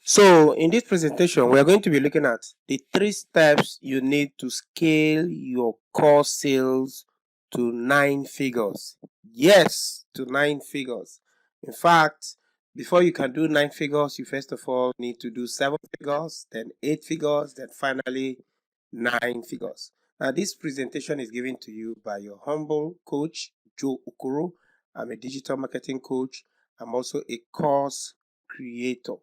So in this presentation, we are going to be looking at the 3 steps you need to scale your course sales to 9 figures. Yes, to 9 figures. In fact, before you can do 9 figures, you first of all need to do 7 figures, then 8 figures, then finally 9 figures. Now, this presentation is given to you by your humble coach, Joe Okoro. I'm a digital marketing coach. I'm also a course creator.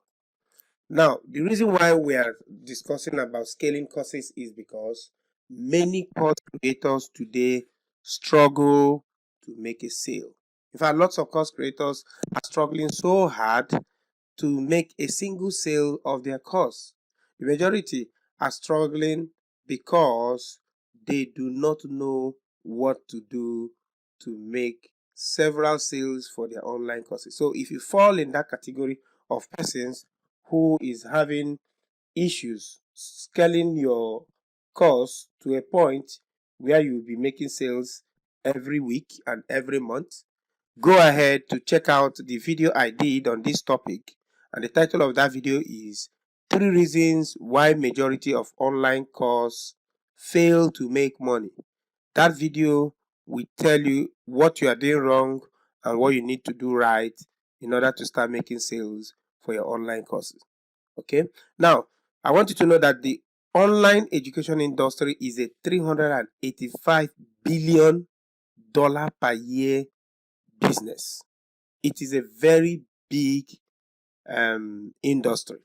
Now, the reason why we are discussing about scaling courses is because many course creators today struggle to make a sale. In fact, lots of course creators are struggling so hard to make a single sale of their course. The majority are struggling because they do not know what to do to make several sales for their online courses. So if you fall in that category of persons who is having issues scaling your course to a point where you'll be making sales every week and every month, go ahead to check out the video I did on this topic, and the title of that video is 3 reasons why majority of online course fail to make money. That video will tell you what you are doing wrong and what you need to do right in order to start making sales for your online courses. Okay, now I want you to know that the online education industry is a $385 billion per year business. It is a very big industry.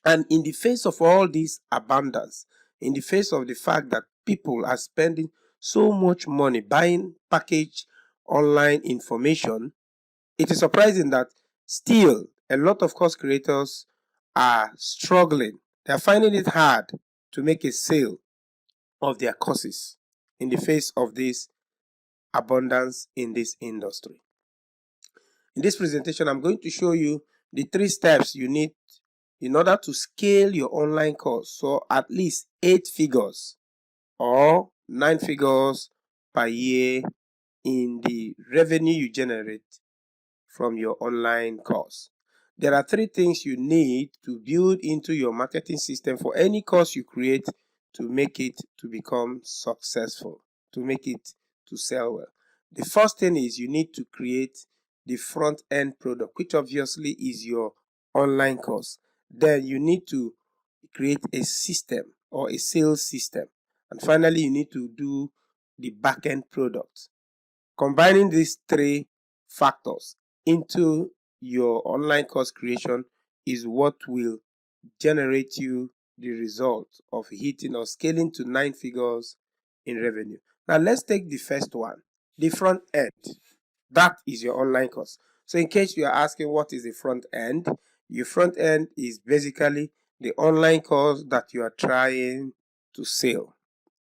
And in the face of all this abundance, in the face of the fact that people are spending so much money buying packaged online information, it is surprising that still a lot of course creators are struggling. They are finding it hard to make a sale of their courses in the face of this abundance in this industry. In this presentation, I'm going to show you the 3 steps you need in order to scale your online course. So at least 8 figures or 9 figures per year in the revenue you generate from your online course. There are 3 things you need to build into your marketing system for any course you create to make it to become successful, to make it to sell well. The first thing is you need to create the front end product, which obviously is your online course. Then you need to create a system or a sales system. And finally, you need to do the backend product. Combining these 3 factors into your online course creation is what will generate you the result of hitting or scaling to 9 figures in revenue. Now let's take the first one, the front end. That is your online course. So in case you are asking what is the front end, your front end is basically the online course that you are trying to sell.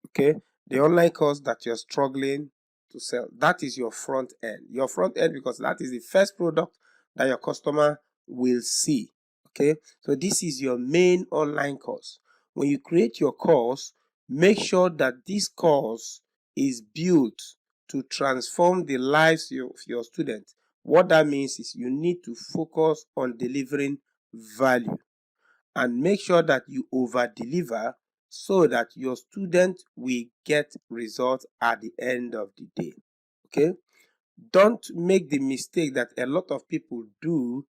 Okay, the online course that you're struggling to sell, that is your front end. Your front end, because that is the first product that your customer will see. Okay, so this is your main online course. When you create your course, make sure that this course is built to transform the lives of your students. What that means is you need to focus on delivering value and make sure that you over deliver so that your student will get results at the end of the day. Okay, don't make the mistake that a lot of people do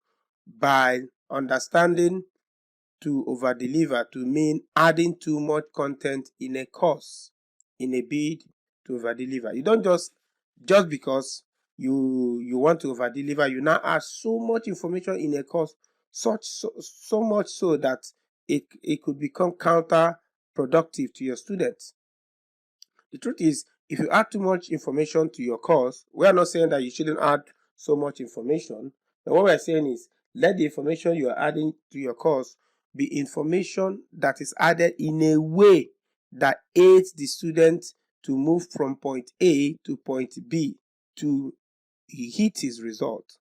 by understanding to over deliver to mean adding too much content in a course in a bid to over deliver. You don't just because you want to over deliver, you now add so much information in a course, so much so that it could become counterproductive to your students. The truth is, if you add too much information to your course, we are not saying that you shouldn't add so much information. But what we're saying is, let the information you are adding to your course be information that is added in a way that aids the student to move from point A to point B to hit his result.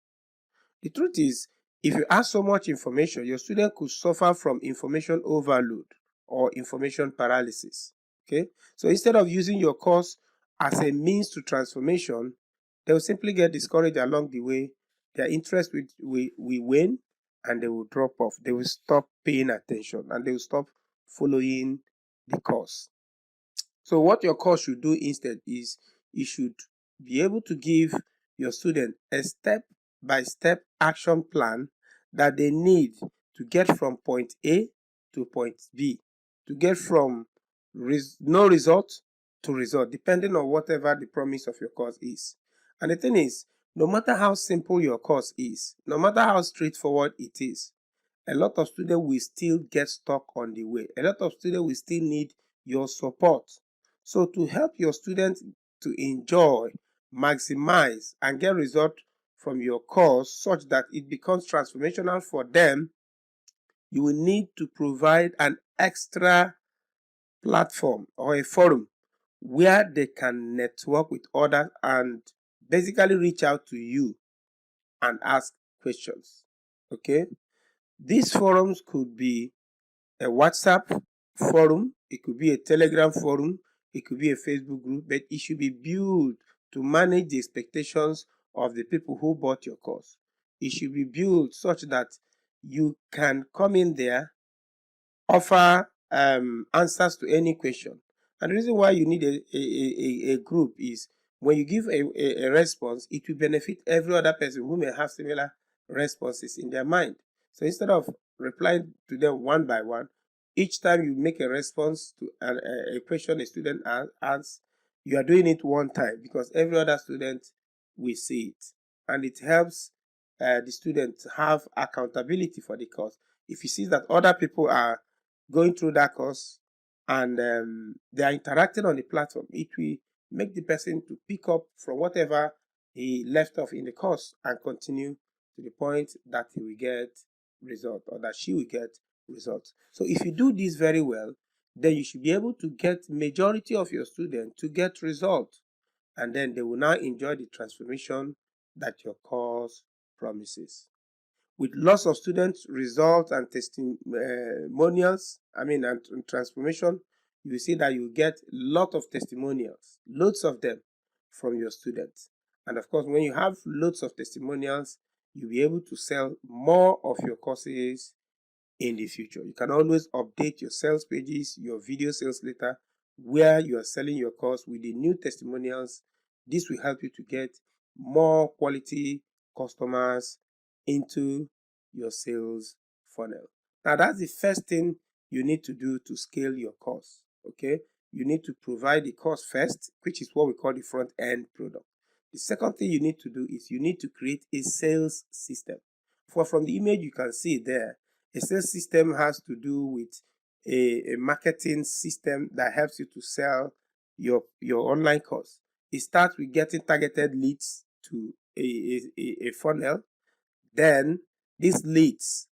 The truth is, if you add so much information, your student could suffer from information overload or information paralysis. Okay, so instead of using your course as a means to transformation, they will simply get discouraged along the way. Their interest will wane, and they will drop off. They will stop paying attention and they will stop following the course. So what your course should do instead is you should be able to give your student a step-by-step action plan that they need to get from point A to point B, to get from no result to result, depending on whatever the promise of your course is. And the thing is, no matter how simple your course is, no matter how straightforward it is, a lot of students will still get stuck on the way. A lot of students will still need your support. So to help your students to enjoy, maximize, and get results from your course such that it becomes transformational for them, you will need to provide an extra platform or a forum where they can network with others and basically reach out to you and ask questions. Okay? These forums could be a WhatsApp forum, it could be a Telegram forum, it could be a Facebook group, but it should be built to manage the expectations of the people who bought your course. It should be built such that you can come in there, offer answers to any question. And the reason why you need a group is when you give a response, it will benefit every other person who may have similar responses in their mind. So instead of replying to them one by one, each time you make a response to a question a student asks, you are doing it one time because every other student will see it. And it helps the student have accountability for the course. If he sees that other people are going through that course and they are interacting on the platform, it will make the person to pick up from whatever he left off in the course and continue to the point that he will get result or that she will get results. So if you do this very well, then you should be able to get majority of your students to get result, and then they will now enjoy the transformation that your course promises. With lots of students, results, and testimonials, and transformation, you will see that you get a lot of testimonials, loads of them from your students. And of course, when you have loads of testimonials, you'll be able to sell more of your courses in the future. You can always update your sales pages, your video sales letter, where you are selling your course with the new testimonials. This will help you to get more quality customers into your sales funnel. Now, that's the first thing you need to do to scale your course. Okay, you need to provide the course first, which is what we call the front end product. The second thing you need to do is you need to create a sales system. From the image you can see there, a sales system has to do with a marketing system that helps you to sell your online course. It starts with getting targeted leads to a funnel. Then these leads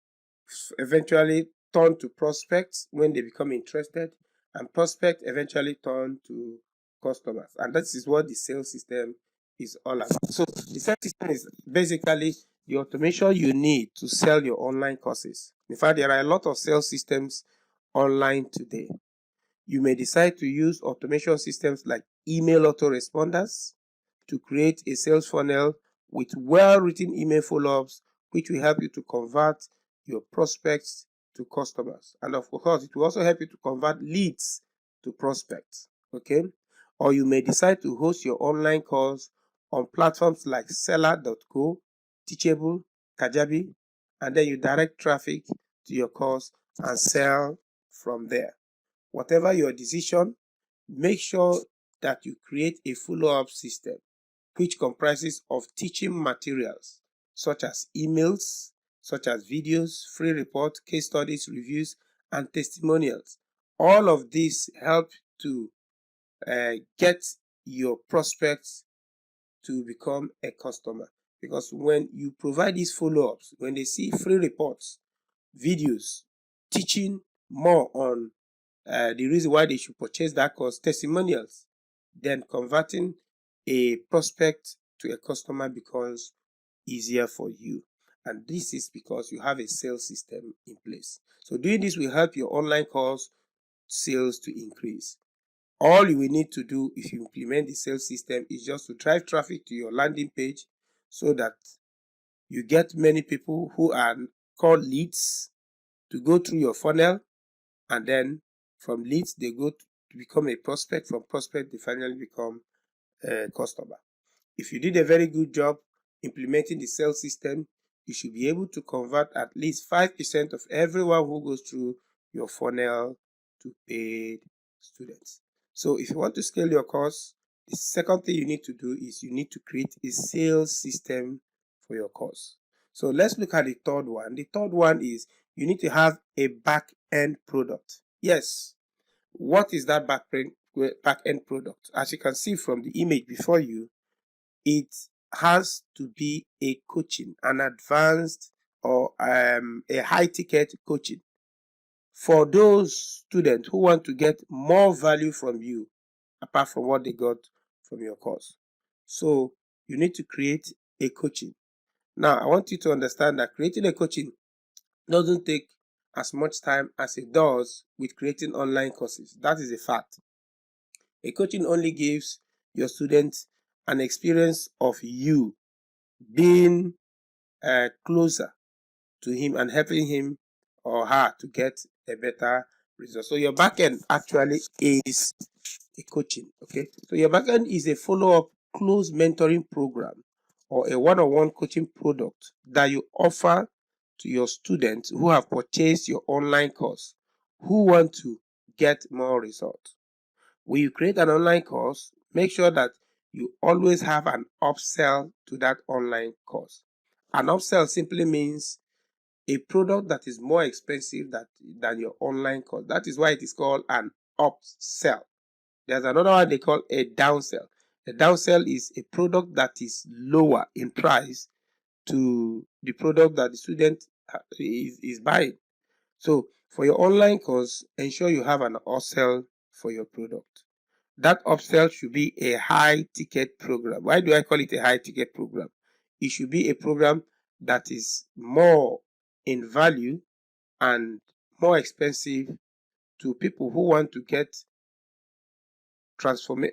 eventually turn to prospects when they become interested, and prospects eventually turn to customers. And that is what the sales system is all about. So the sales system is basically the automation you need to sell your online courses. In fact, there are a lot of sales systems online today. You may decide to use automation systems like email autoresponders to create a sales funnel with well-written email follow-ups, which will help you to convert your prospects to customers. And of course, it will also help you to convert leads to prospects. Okay? Or you may decide to host your online course on platforms like seller.co, Teachable, Kajabi, and then you direct traffic to your course and sell from there. Whatever your decision, make sure that you create a follow-up system which comprises of teaching materials such as emails, such as videos, free reports, case studies, reviews, and testimonials. All of these help to get your prospects to become a customer. Because when you provide these follow-ups, when they see free reports, videos, teaching more on the reason why they should purchase that course, testimonials, then converting a prospect to a customer becomes easier for you. And this is because you have a sales system in place. So doing this will help your online course sales to increase. All you will need to do if you implement the sales system is just to drive traffic to your landing page so that you get many people who are called leads to go through your funnel, and then from leads they go to become a prospect. From prospect they finally become a customer. If you did a very good job implementing the sales system, you should be able to convert at least 5% of everyone who goes through your funnel to paid students. So if you want to scale your course, the second thing you need to do is you need to create a sales system for your course. So let's look at the third one. The third one is you need to have a back-end product. Yes, what is that back-end product? As you can see from the image before you, it has to be a coaching, an advanced or a high ticket coaching for those students who want to get more value from you apart from what they got from your course. So you need to create a coaching. Now, I want you to understand that creating a coaching doesn't take as much time as it does with creating online courses. That is a fact. A coaching only gives your students an experience of you being closer to him and helping him or her to get a better result. So your backend actually is a coaching. Okay, so your backend is a follow-up close mentoring program or a one-on-one coaching product that you offer to your students who have purchased your online course, who want to get more results. When you create an online course, make sure that you always have an upsell to that online course. An upsell simply means a product that is more expensive than your online course. That is why it is called an upsell. There's another one they call a downsell. A downsell is a product that is lower in price to the product that the student is buying. So for your online course, ensure you have an upsell for your product. That upsell should be a high ticket program. Why do I call it a high ticket program? It should be a program that is more in value and more expensive to people who want to get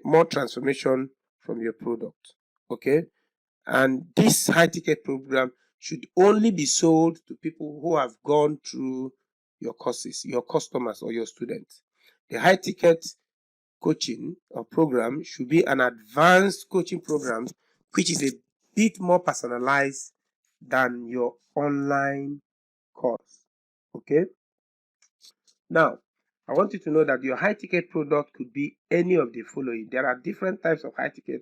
more transformation from your product. Okay, and this high ticket program should only be sold to people who have gone through your courses, your customers or your students. The high ticket coaching or program should be an advanced coaching program which is a bit more personalized than your online course. Okay, now I want you to know that your high ticket product could be any of the following. There are different types of high ticket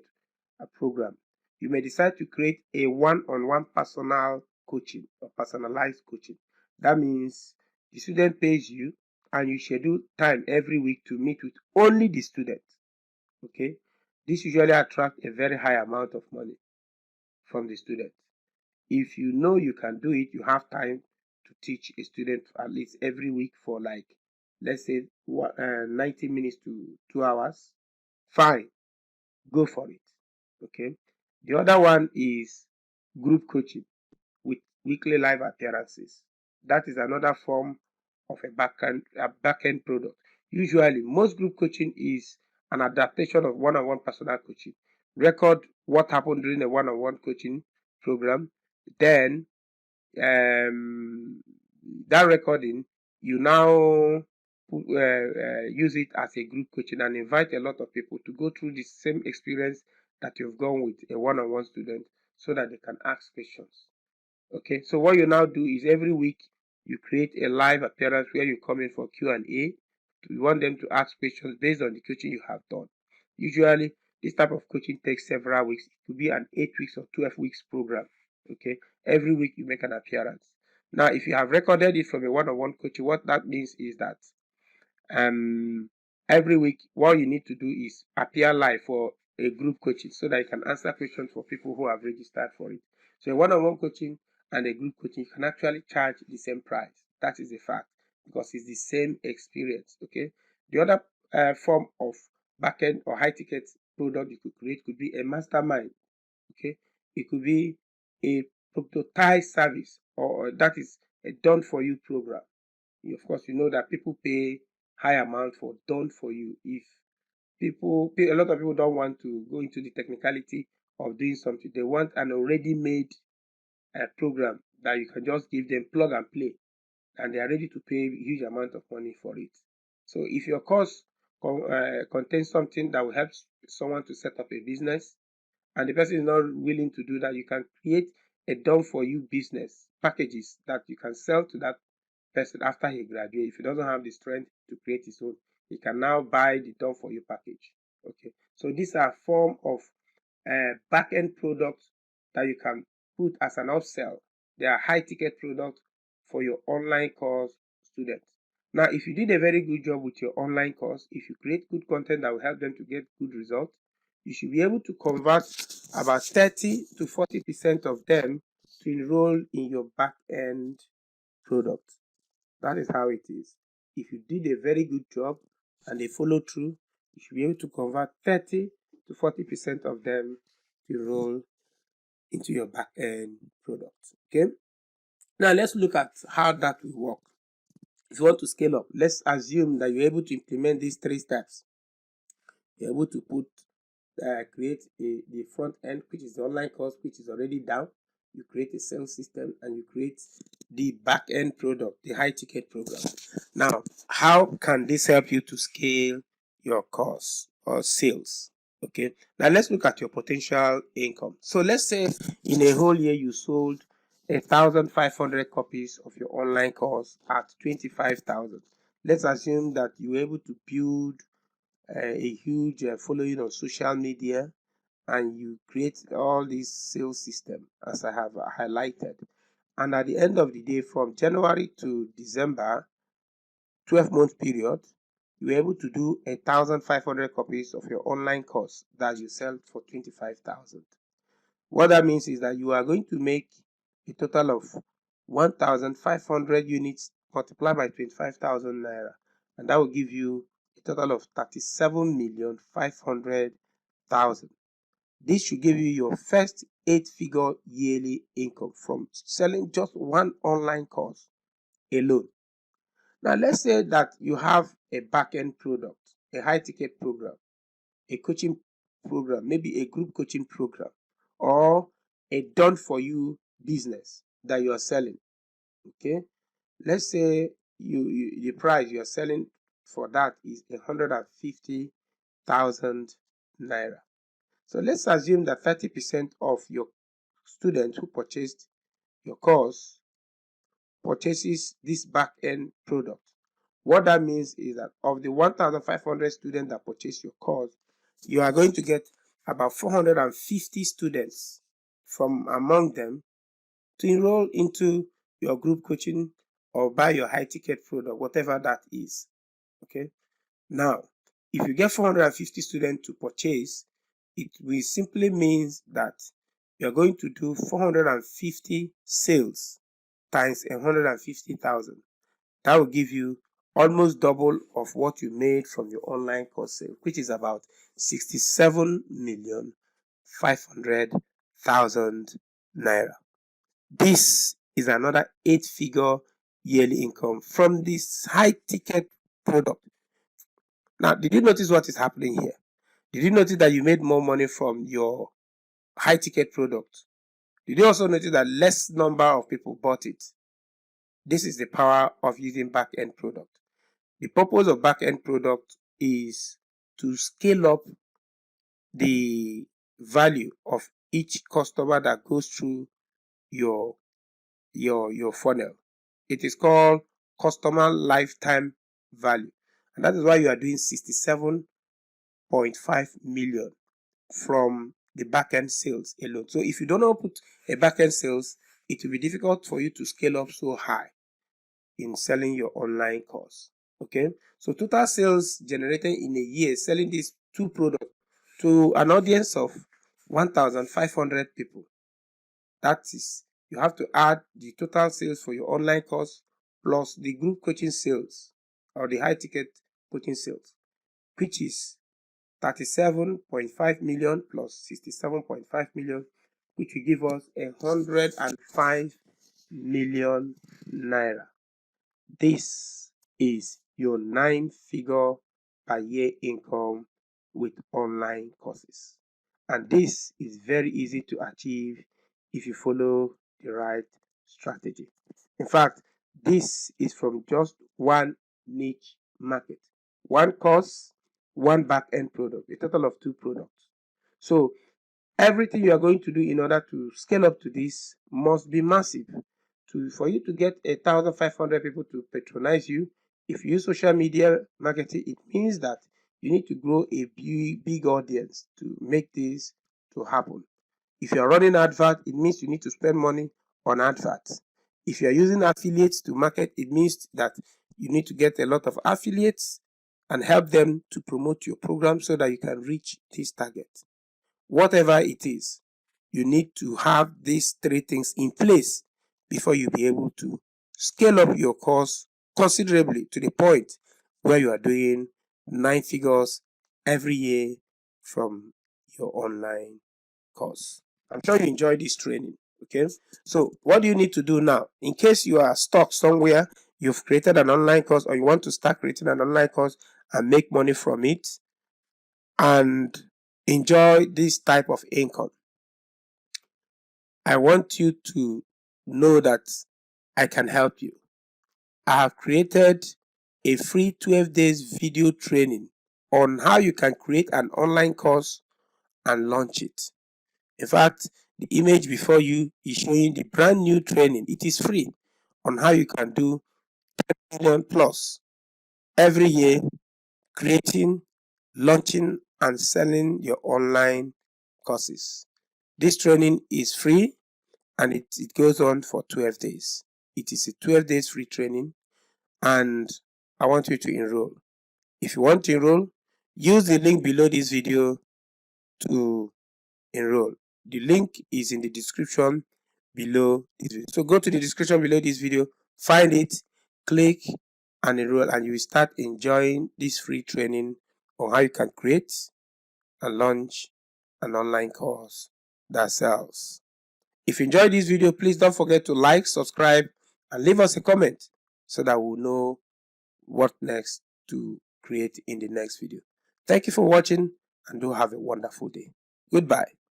program. You may decide to create a one-on-one personal coaching or personalized coaching. That means the student pays you and you schedule time every week to meet with only the student. Okay, this usually attracts a very high amount of money from the student. If you know you can do it, you have time to teach a student at least every week for like, let's say 90 minutes to 2 hours. Fine, go for it. Okay, the other one is group coaching with weekly live appearances. That is another form of a backend product. Usually, most group coaching is an adaptation of one-on-one personal coaching. Record what happened during a one-on-one coaching program, then that recording you now use it as a group coaching and invite a lot of people to go through the same experience that you've gone with a one-on-one student so that they can ask questions. Okay, so what you now do is every week you create a live appearance where you come in for Q&A. You want them to ask questions based on the coaching you have done. Usually this type of coaching takes several weeks. It could be an 8 weeks or 12 weeks program. Okay, every week you make an appearance. Now if you have recorded it from a one-on-one coaching, what that means is that every week what you need to do is appear live for a group coaching so that you can answer questions for people who have registered for it. So a one-on-one coaching and a group coaching, you can actually charge the same price. That is a fact because it's the same experience. Okay, the other form of backend or high ticket product you could create could be a mastermind. Okay, it could be a prototype service, or that is a done for you program. Of course, you know that people pay high amount for done for you. If a lot of people don't want to go into the technicality of doing something, they want an already made program that you can just give them plug and play, and they are ready to pay a huge amount of money for it. So if your course contains something that will help someone to set up a business, and the person is not willing to do that, you can create a done for you business packages that you can sell to that person after he graduates. If he doesn't have the strength to create his own, he can now buy the done for you package. Okay, so these are form of back-end products that you can put as an upsell. They are high ticket products for your online course students. Now, if you did a very good job with your online course, if you create good content that will help them to get good results, you should be able to convert about 30 to 40% of them to enroll in your back-end product. That is how it is. If you did a very good job and they follow through, you should be able to convert 30 to 40% of them to enroll into your back-end product. Okay. Now let's look at how that will work. If you want to scale up, let's assume that you're able to implement these 3 steps. You're able to create the front end, which is the online course, which is already down. You create a sales system and you create the back end product, the high ticket program. Now, how can this help you to scale your course or sales? Okay, now let's look at your potential income. So let's say in a whole year you sold 1,500 copies of your online course at 25,000. Let's assume that you were able to build a huge following on social media, and you create all this sales system as I have highlighted. And at the end of the day, from January to December, 12-month period, you were able to do 1,500 copies of your online course that you sell for 25,000. What that means is that you are going to make a total of 1,500 units multiplied by 25,000 naira, and that will give you a total of 37,500,000. This should give you your first 8-figure yearly income from selling just one online course alone. Now, let's say that you have a back-end product, a high-ticket program, a coaching program, maybe a group coaching program, or a done-for-you business that you are selling. Okay, let's say the price you are selling for that is 150,000 naira. So let's assume that 30% of your students who purchased your course purchases this back-end product. What that means is that of the 1,500 students that purchase your course, you are going to get about 450 students from among them to enroll into your group coaching or buy your high ticket product, whatever that is. Okay. Now, if you get 450 students to purchase, it will simply means that you're going to do 450 sales times 150,000. That will give you almost double of what you made from your online course sale, which is about 67,500,000 naira. This is another 8-figure yearly income from this high ticket product. Now, did you notice what is happening here? Did you notice that you made more money from your high ticket product? Did you also notice that less number of people bought it? This is the power of using back-end product. The purpose of back-end product is to scale up the value of each customer that goes through your funnel. It is called customer lifetime value, and that is why you are doing 67.5 million from the back-end sales alone. So if you don't know put a back-end sales, it will be difficult for you to scale up so high in selling your online course. Okay, so total sales generated in a year selling these 2 products to an audience of 1,500 people. That is, you have to add the total sales for your online course plus the group coaching sales or the high ticket coaching sales, which is 37.5 million plus 67.5 million, which will give us 105 million naira. This is your 9-figure per year income with online courses. And this is very easy to achieve if you follow the right strategy. In fact, this is from just one niche market, one course, one back-end product, a total of 2 products. So everything you are going to do in order to scale up to this must be massive. For you to get 1,500 people to patronize you, if you use social media marketing, it means that you need to grow a big audience to make this to happen. If you are running advert, it means you need to spend money on adverts. If you are using affiliates to market, it means that you need to get a lot of affiliates and help them to promote your program so that you can reach this target. Whatever it is, you need to have these 3 things in place before you be able to scale up your course considerably to the point where you are doing 9 figures every year from your online course. I'm sure you enjoy this training. Okay, so what do you need to do now? In case you are stuck somewhere, you've created an online course, or you want to start creating an online course and make money from it and enjoy this type of income, I want you to know that I can help you. I have created a free 12 days video training on how you can create an online course and launch it. In fact, the image before you is showing the brand new training. It is free on how you can do 10 million plus every year, creating, launching, and selling your online courses. This training is free and it goes on for 12 days. It is a 12 days free training and I want you to enroll. If you want to enroll, use the link below this video to enroll. The link is in the description below this video. So go to the description below this video, find it, click and enroll, and you will start enjoying this free training on how you can create and launch an online course that sells. If you enjoyed this video, please don't forget to like, subscribe, and leave us a comment so that we'll know what next to create in the next video. Thank you for watching and do have a wonderful day. Goodbye.